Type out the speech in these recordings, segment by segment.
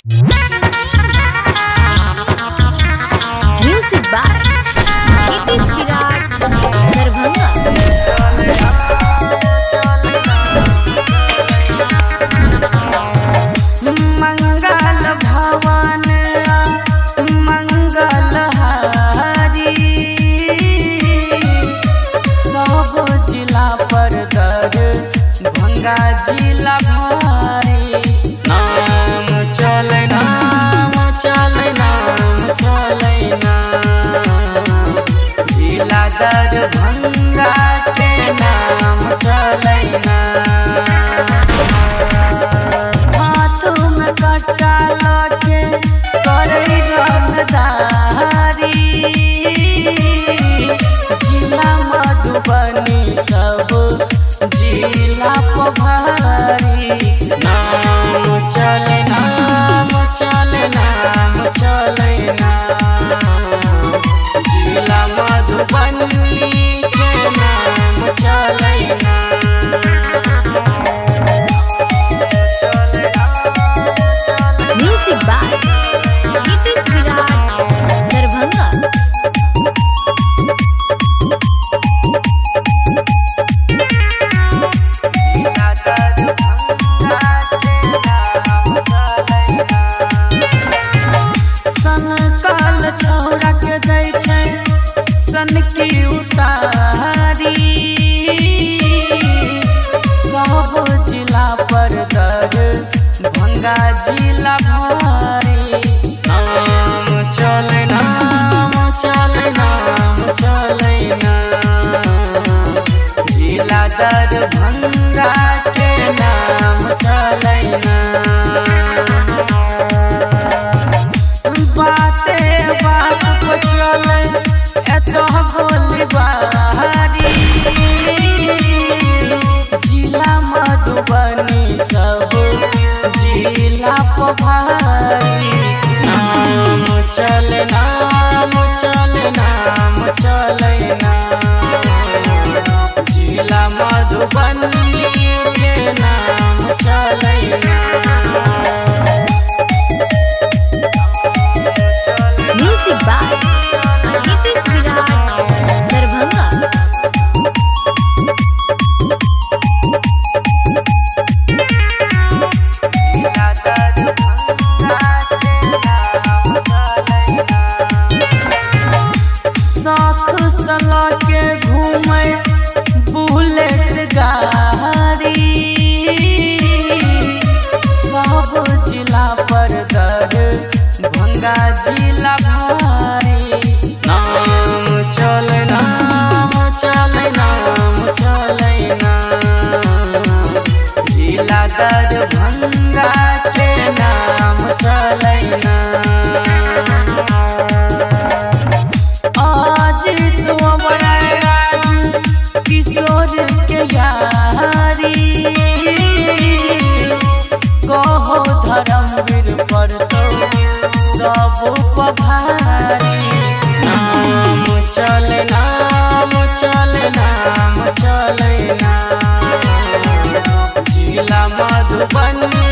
Music by Nitish विराट दरभंगा। मंगल भवन मंगल हारी सब जिला पर दरभंगा जिला भारी। नाम चले नाम चले नाम चले नाम जिला दरभंगा के नाम चले नाम। हाथों में कट्टा लगे करे रंगदारी जिला मधुबनी सब जिला पभारी। नाम चले नाम चले नाम चले नाम जिला मधुबनी के नाम चले नाम। म्यूजिक बाय नीतीश विराट दरभंगा। सनकाल छौड़ा के दै छै सन की उतारी सब जिला पर दरभंगा जिला भारी। नाम चले नाम चले नाम चले नाम जिला दरभंगा के नाम चले नाम। बाते बात को चले एतो गोलीबारी जिला मधुबनी सब जिला पभारी। नाम चले नाम चले नाम चले नाम जिला मधुबनी के नाम चले नाम। म्यूजिक बाय नीतीश विराट दरभंगा। शौक सला के घूमे बुलेट गाड़ी सब जिला पर दरभंगा जिला भारी। नाम चले नाम चले नाम चले नाम जिला दरभंगा के नाम चले नाम। अजित राज किशोर के यारी कहो धर्मवीर पर तो सब पभारी। नाम चले नाम चले नाम चले नाम जिला मधुबनी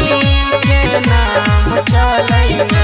के नाम चले नाम।